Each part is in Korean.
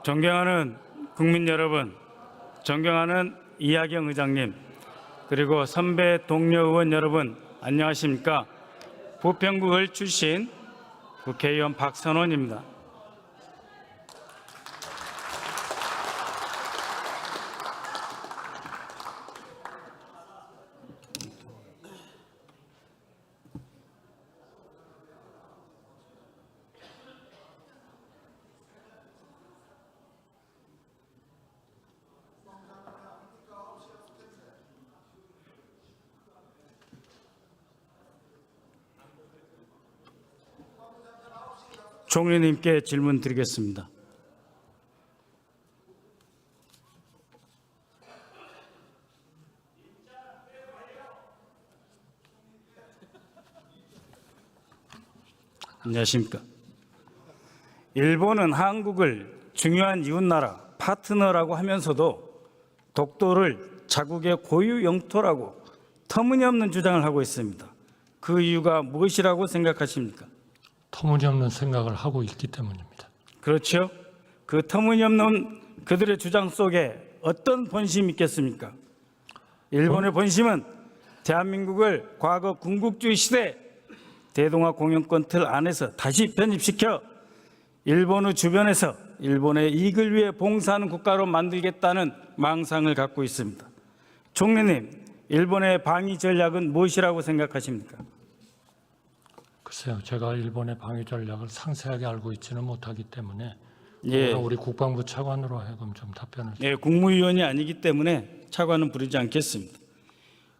존경하는 국민 여러분, 존경하는 이하경 의장님, 그리고 선배 동료 의원 여러분, 안녕하십니까? 부평구을 출신 국회의원 박선원입니다. 총리님께 질문 드리겠습니다. 안녕하십니까? 일본은 한국을 중요한 이웃나라, 파트너라고 하면서도 독도를 자국의 고유 영토라고 터무니없는 주장을 하고 있습니다. 그 이유가 무엇이라고 생각하십니까? 터무니없는 생각을 하고 있기 때문입니다. 그렇죠. 그 터무니없는 그들의 주장 속에 어떤 본심이 있겠습니까? 일본의 본심은 대한민국을 과거 군국주의 시대 대동아 공영권 틀 안에서 다시 편입시켜 일본의 주변에서 일본의 이익을 위해 봉사하는 국가로 만들겠다는 망상을 갖고 있습니다. 총리님, 일본의 방위 전략은 무엇이라고 생각하십니까? 글쎄요, 제가 일본의 방위 전략을 상세하게 알고 있지는 못하기 때문에 우리 국방부 차관으로 하여금 좀 답변을. 국무위원이 아니기 때문에 차관은 부르지 않겠습니다.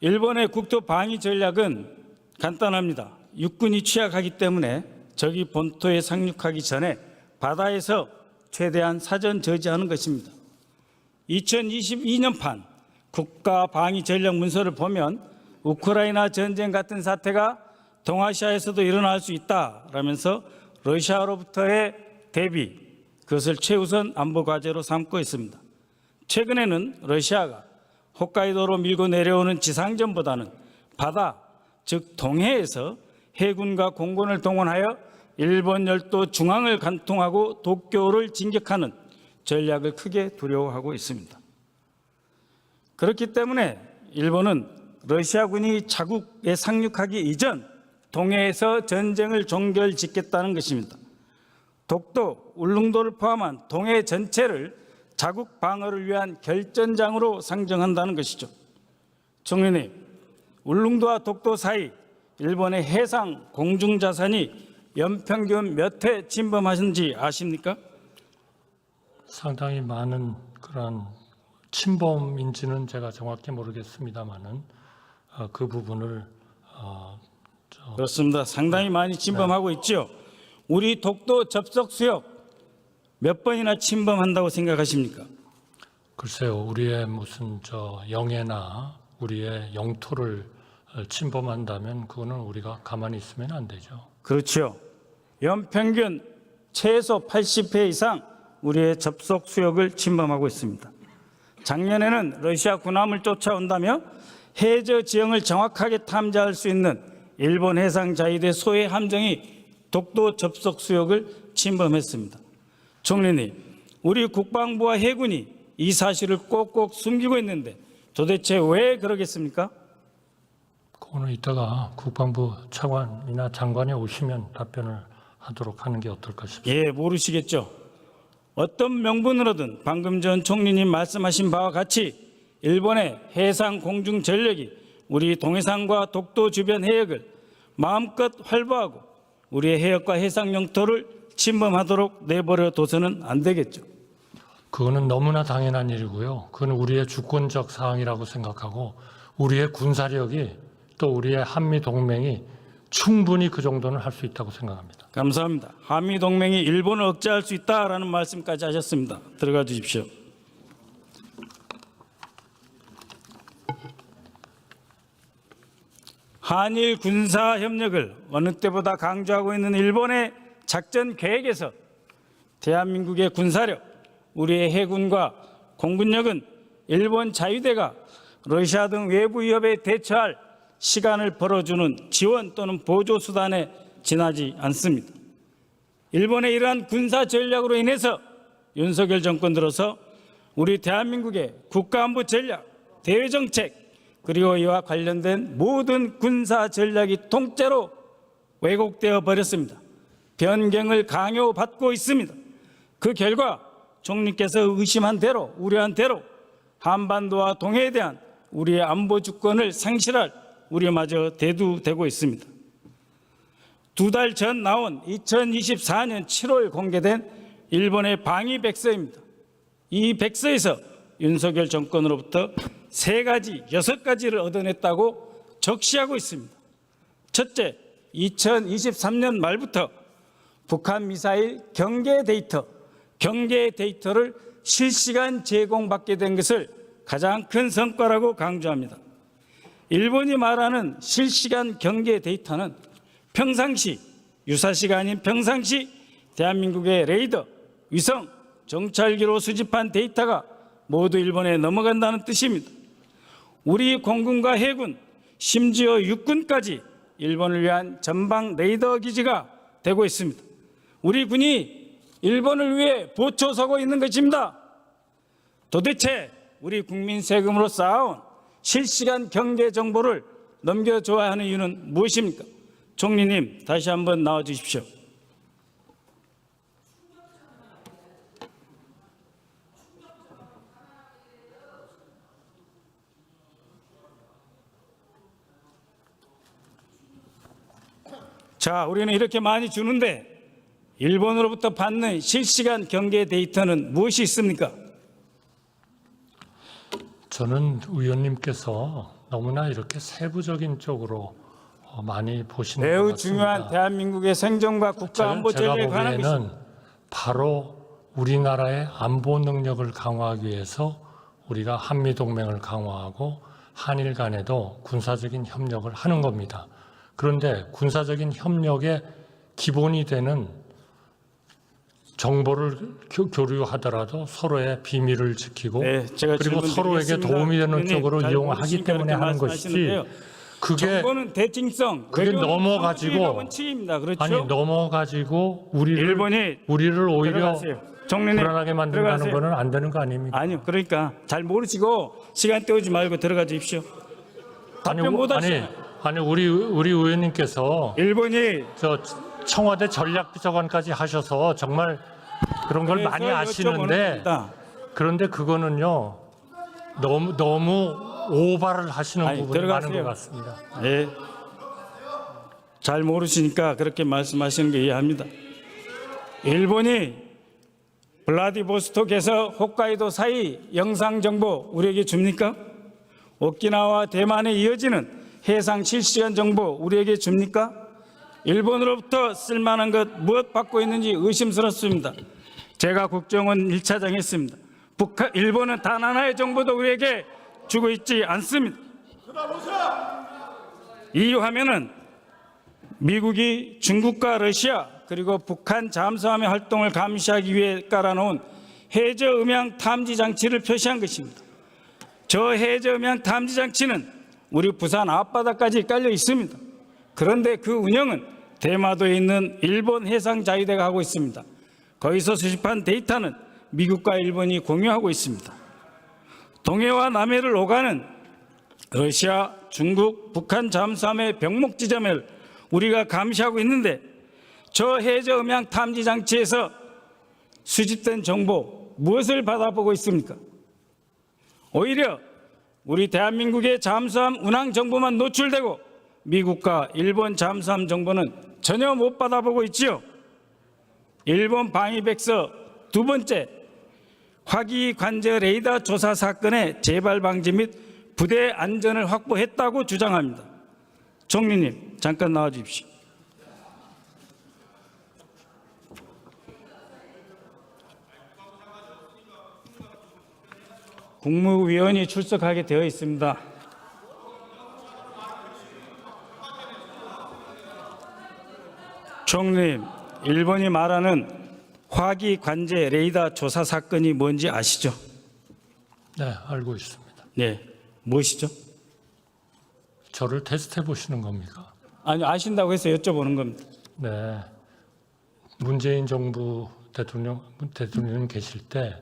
일본의 국토 방위 전략은 간단합니다. 육군이 취약하기 때문에 적이 본토에 상륙하기 전에 바다에서 최대한 사전 저지하는 것입니다. 2022년판 국가 방위 전략 문서를 보면 우크라이나 전쟁 같은 사태가 동아시아에서도 일어날 수 있다라면서 러시아로부터의 대비, 그것을 최우선 안보 과제로 삼고 있습니다. 최근에는 러시아가 홋카이도로 밀고 내려오는 지상전보다는 바다, 즉 동해에서 해군과 공군을 동원하여 일본 열도 중앙을 관통하고 도쿄를 진격하는 전략을 크게 두려워하고 있습니다. 그렇기 때문에 일본은 러시아군이 자국에 상륙하기 이전 동해에서 전쟁을 종결짓겠다는 것입니다. 독도, 울릉도를 포함한 동해 전체를 자국 방어를 위한 결전장으로 상정한다는 것이죠. 총리님, 울릉도와 독도 사이 일본의 해상 공중 자산이 연평균 몇 회 침범하신지 아십니까? 상당히 많은 그런 침범인지는 제가 정확히 모르겠습니다만은 그 부분을 그렇습니다. 상당히 많이 침범하고 있죠. 우리 독도 접속 수역 몇 번이나 침범한다고 생각하십니까? 글쎄요, 우리의 무슨 영해나 우리의 영토를 침범한다면 그거는 우리가 가만히 있으면 안 되죠. 그렇죠. 연평균 최소 80회 이상 우리의 접속 수역을 침범하고 있습니다. 작년에는 러시아 군함을 쫓아온다며 해저 지형을 정확하게 탐지할 수 있는 일본 해상자위대 소해 함정이 독도 접속 수역을 침범했습니다. 총리님, 우리 국방부와 해군이 이 사실을 꼭꼭 숨기고 있는데 도대체 왜 그러겠습니까? 그거는 이따가 국방부 차관이나 장관이 오시면 답변을 하도록 하는 게 어떨까 싶습니다. 모르시겠죠. 어떤 명분으로든 방금 전 총리님 말씀하신 바와 같이 일본의 해상 공중 전력이 우리 동해상과 독도 주변 해역을 마음껏 활보하고 우리의 해역과 해상 영토를 침범하도록 내버려 둬서는 안 되겠죠. 그거는 너무나 당연한 일이고요. 그건 우리의 주권적 사항이라고 생각하고 우리의 군사력이 또 우리의 한미 동맹이 충분히 그 정도는 할 수 있다고 생각합니다. 감사합니다. 한미 동맹이 일본을 억제할 수 있다라는 말씀까지 하셨습니다. 들어가 주십시오. 한일 군사 협력을 어느 때보다 강조하고 있는 일본의 작전 계획에서 대한민국의 군사력, 우리의 해군과 공군력은 일본 자위대가 러시아 등 외부 위협에 대처할 시간을 벌어주는 지원 또는 보조 수단에 지나지 않습니다. 일본의 이러한 군사 전략으로 인해서 윤석열 정권 들어서 우리 대한민국의 국가안보 전략, 대외정책 그리고 이와 관련된 모든 군사 전략이 통째로 왜곡되어 버렸습니다. 변경을 강요받고 있습니다. 그 결과 총리께서 의심한 대로, 우려한 대로 한반도와 동해에 대한 우리의 안보 주권을 상실할 우려마저 대두되고 있습니다. 2달 전 나온 2024년 7월 공개된 일본의 방위 백서입니다. 이 백서에서 윤석열 정권으로부터 3가지, 6가지를 얻어냈다고 적시하고 있습니다. 첫째, 2023년 말부터 북한 미사일 경계 데이터를 실시간 제공받게 된 것을 가장 큰 성과라고 강조합니다. 일본이 말하는 실시간 경계 데이터는 평상시, 유사시가 아닌 평상시 대한민국의 레이더, 위성, 정찰기로 수집한 데이터가 모두 일본에 넘어간다는 뜻입니다. 우리 공군과 해군, 심지어 육군까지 일본을 위한 전방 레이더 기지가 되고 있습니다. 우리 군이 일본을 위해 보초서고 있는 것입니다. 도대체 우리 국민 세금으로 쌓아온 실시간 경계 정보를 넘겨줘야 하는 이유는 무엇입니까? 총리님, 다시 한번 나와 주십시오. 자, 우리는 이렇게 많이 주는데 일본으로부터 받는 실시간 경계 데이터는 무엇이 있습니까? 저는 의원님께서 너무나 이렇게 세부적인 쪽으로 많이 보시는 것 매우 같습니다. 중요한 대한민국의 생존과 국가 안보 제가 전략에 관한 것입니다. 보기에는 바로 우리나라의 안보 능력을 강화하기 위해서 우리가 한미 동맹을 강화하고 한일 간에도 군사적인 협력을 하는 겁니다. 그런데 군사적인 협력의 기본이 되는 정보를 교류하더라도 서로의 비밀을 지키고 네, 제가 그리고 질문 서로에게 드리겠습니다. 도움이 되는 의원님, 쪽으로 잘 이용하기 모르시니까 때문에 그렇게 하는 것이지 말씀하시는데요. 그게 정보는 대칭성, 그게 외교는 넘어가지고 선진화가 원칙입니다. 그렇죠? 아니 넘어가지고 일본이 우리를 오히려 들어가세요. 총리님, 불안하게 만든다는 들어가세요. 거는 안 되는 거 아닙니까? 아니요, 그러니까 잘 모르시고 시간 때우지 말고 들어가 주십시오. 답변 못 하시네. 아니 우리 의원님께서 일본이 저 청와대 전략비서관까지 하셔서 정말 그런 걸 많이 그래서 아시는데 여쭤보는 겁니다. 그런데 그거는요 너무 오바를 하시는 아니, 부분이 많은 들어가세요. 것 같습니다. 예. 잘 모르시니까 그렇게 말씀하시는 게 이해합니다. 일본이 블라디보스톡에서 홋카이도 사이 영상 정보 우리에게 줍니까? 오키나와 대만에 이어지는 해상 실시간 정보 우리에게 줍니까? 일본으로부터 쓸만한 것 무엇 받고 있는지 의심스럽습니다. 제가 국정원 1차장 했습니다. 일본은 단 하나의 정보도 우리에게 주고 있지 않습니다. 이 화면은 미국이 중국과 러시아 그리고 북한 잠수함의 활동을 감시하기 위해 깔아놓은 해저 음향 탐지 장치를 표시한 것입니다. 저 해저 음향 탐지 장치는 우리 부산 앞바다까지 깔려 있습니다. 그런데 그 운영은 대마도에 있는 일본 해상자위대가 하고 있습니다. 거기서 수집한 데이터는 미국과 일본이 공유하고 있습니다. 동해와 남해를 오가는 러시아, 중국, 북한 잠수함의 병목 지점을 우리가 감시하고 있는데 저 해저 음향 탐지 장치에서 수집된 정보 무엇을 받아보고 있습니까? 오히려 우리 대한민국의 잠수함 운항 정보만 노출되고 미국과 일본 잠수함 정보는 전혀 못 받아보고 있지요. 일본 방위백서 2번째, 화기 관저 레이더 조사 사건의 재발 방지 및 부대 안전을 확보했다고 주장합니다. 총리님, 잠깐 나와 주십시오. 국무위원이 출석하게 되어 있습니다. 총리님, 일본이 말하는 화기 관제 레이더 조사 사건이 뭔지 아시죠? 네, 알고 있습니다. 네, 무엇이죠? 저를 테스트해 보시는 겁니까? 아니, 아신다고 해서 여쭤보는 겁니다. 네, 문재인 정부 대통령 계실 때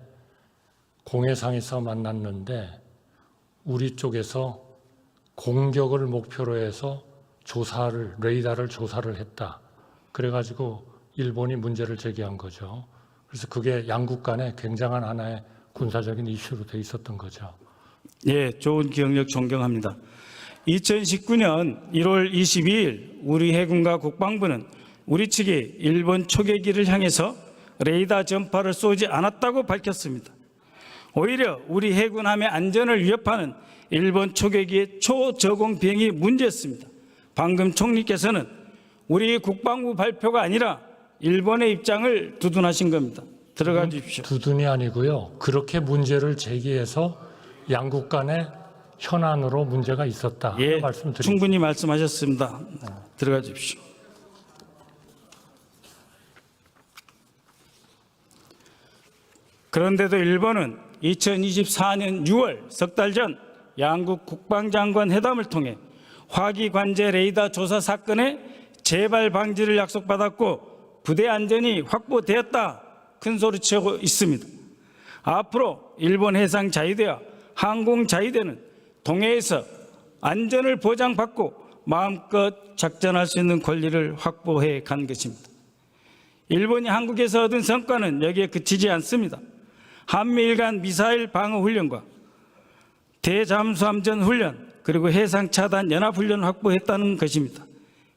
공해상에서 만났는데 우리 쪽에서 공격을 목표로 해서 레이더를 조사를 했다. 그래가지고 일본이 문제를 제기한 거죠. 그래서 그게 양국 간에 굉장한 하나의 군사적인 이슈로 돼 있었던 거죠. 예, 좋은 기억력 존경합니다. 2019년 1월 22일 우리 해군과 국방부는 우리 측이 일본 초계기를 향해서 레이더 전파를 쏘지 않았다고 밝혔습니다. 오히려 우리 해군함의 안전을 위협하는 일본 초계기의 초저공 비행이 문제였습니다. 방금 총리께서는 우리 국방부 발표가 아니라 일본의 입장을 두둔하신 겁니다. 들어가 주십시오. 두둔이 아니고요. 그렇게 문제를 제기해서 양국 간에 현안으로 문제가 있었다. 예, 말씀드립니다. 충분히 말씀하셨습니다. 들어가 주십시오. 그런데도 일본은 2024년 6월 석 달 전 양국 국방장관 회담을 통해 화기 관제 레이더 조사 사건의 재발 방지를 약속받았고 부대 안전이 확보되었다 큰 소리치고 있습니다. 앞으로 일본 해상 자위대와 항공 자위대는 동해에서 안전을 보장받고 마음껏 작전할 수 있는 권리를 확보해 간 것입니다. 일본이 한국에서 얻은 성과는 여기에 그치지 않습니다. 한미일 간 미사일 방어 훈련과 대잠수함전 훈련 그리고 해상 차단 연합 훈련을 확보했다는 것입니다.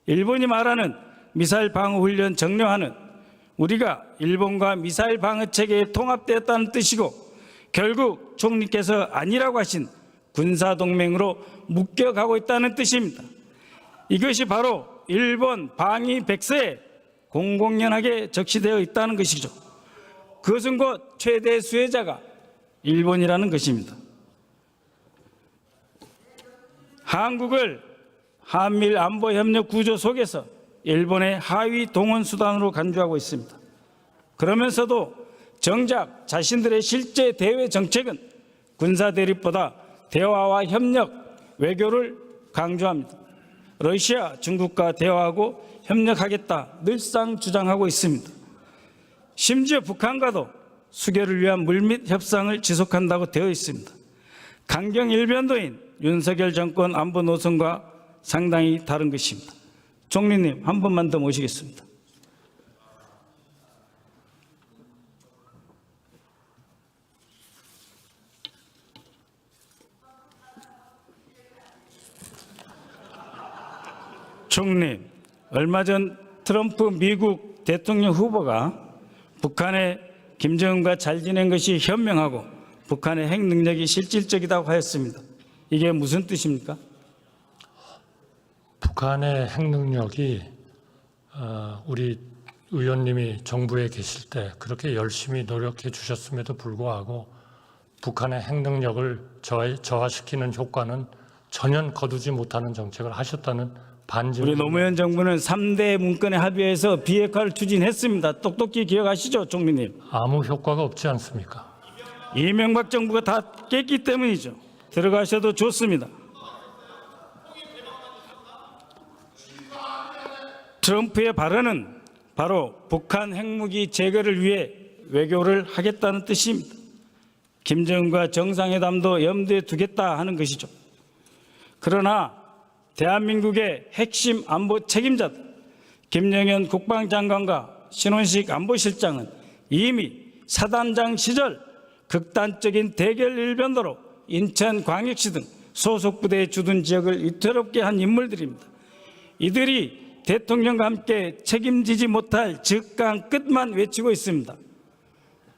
일본이 말하는 미사일 방어 훈련 정량화는 우리가 일본과 미사일 방어 체계에 통합되었다는 뜻이고 결국 총리께서 아니라고 하신 군사동맹으로 묶여가고 있다는 뜻입니다. 이것이 바로 일본 방위 백서에 공공연하게 적시되어 있다는 것이죠. 그것은 곧 최대 수혜자가 일본이라는 것입니다. 한국을 한미일 안보협력 구조 속에서 일본의 하위 동원 수단으로 간주하고 있습니다. 그러면서도 정작 자신들의 실제 대외 정책은 군사 대립보다 대화와 협력, 외교를 강조합니다. 러시아, 중국과 대화하고 협력하겠다 늘상 주장하고 있습니다. 심지어 북한과도 수교를 위한 물밑 협상을 지속한다고 되어 있습니다. 강경 일변도인 윤석열 정권 안보 노선과 상당히 다른 것입니다. 총리님, 한 번만 더 모시겠습니다. 총리, 얼마 전 트럼프 미국 대통령 후보가 북한의 김정은과 잘 지낸 것이 현명하고 북한의 핵 능력이 실질적이라고 하였습니다. 이게 무슨 뜻입니까? 북한의 핵 능력이 우리 의원님이 정부에 계실 때 그렇게 열심히 노력해 주셨음에도 불구하고 북한의 핵 능력을 저하시키는 효과는 전혀 거두지 못하는 정책을 하셨다는 반증. 우리 노무현 정부는 3대 문건에 합의해서 비핵화를 추진했습니다. 똑똑히 기억하시죠, 총리님? 아무 효과가 없지 않습니까? 이명박 정부가 다 깼기 때문이죠. 들어가셔도 좋습니다. 트럼프의 발언은 바로 북한 핵무기 제거를 위해 외교를 하겠다는 뜻입니다. 김정은과 정상회담도 염두에 두겠다 하는 것이죠. 그러나 대한민국의 핵심 안보 책임자들 김영현 국방장관과 신원식 안보실장은 이미 사단장 시절 극단적인 대결 일변도로 인천광역시 등 소속 부대에 주둔 지역을 위태롭게 한 인물들입니다. 이들이 대통령과 함께 책임지지 못할 즉각 끝만 외치고 있습니다.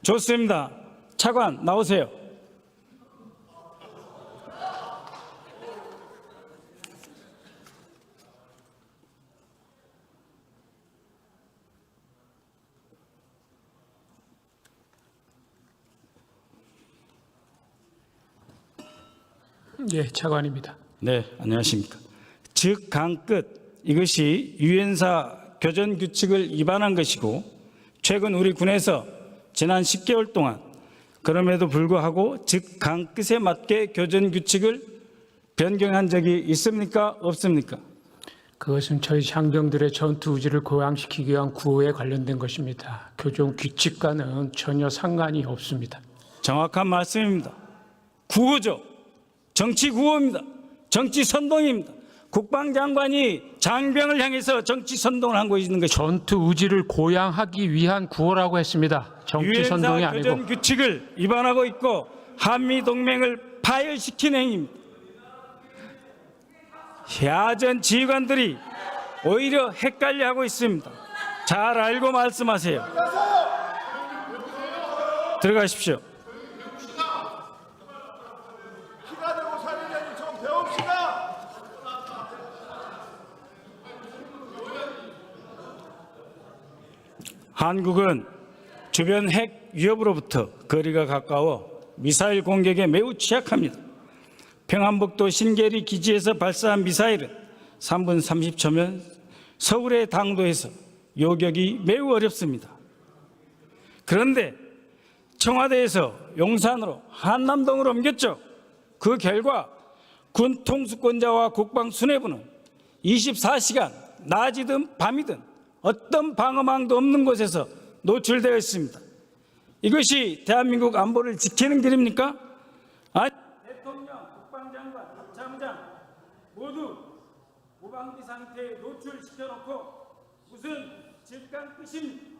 좋습니다. 차관 나오세요. 예, 차관입니다. 네, 안녕하십니까. 즉, 강끝 이것이 유엔사 교전 규칙을 위반한 것이고 최근 우리 군에서 지난 10개월 동안 그럼에도 불구하고 즉 강끝에 맞게 교전 규칙을 변경한 적이 있습니까? 없습니까? 그것은 저희 장병들의 전투 의지를 고양시키기 위한 구호에 관련된 것입니다. 교종 규칙과는 전혀 상관이 없습니다. 정확한 말씀입니다. 구호죠. 정치 구호입니다. 정치 선동입니다. 국방장관이 장병을 향해서 정치 선동을 하고 있는 것이 전투 의지를 고양하기 위한 구호라고 했습니다. 정치 선동이 유엔사 아니고. 교전 규칙을 위반하고 있고 한미 동맹을 파열시킨 행위입니다. 야전 지휘관들이 오히려 헷갈려하고 있습니다. 잘 알고 말씀하세요. 들어가십시오. 키가 되고 살이 되는 좀 배웁시다. 한국은 주변 핵 위협으로부터 거리가 가까워 미사일 공격에 매우 취약합니다. 평안북도 신계리 기지에서 발사한 미사일은 3분 30초면 서울의 당도에서 요격이 매우 어렵습니다. 그런데 청와대에서 용산으로 한남동으로 옮겼죠. 그 결과 군 통수권자와 국방수뇌부는 24시간 낮이든 밤이든 어떤 방어망도 없는 곳에서 노출되어 있습니다. 이것이 대한민국 안보를 지키는 길입니까? 아니, 대통령, 국방장관, 참장 모두 무방비 상태에 노출시켜놓고 무슨 질감 끝입니까?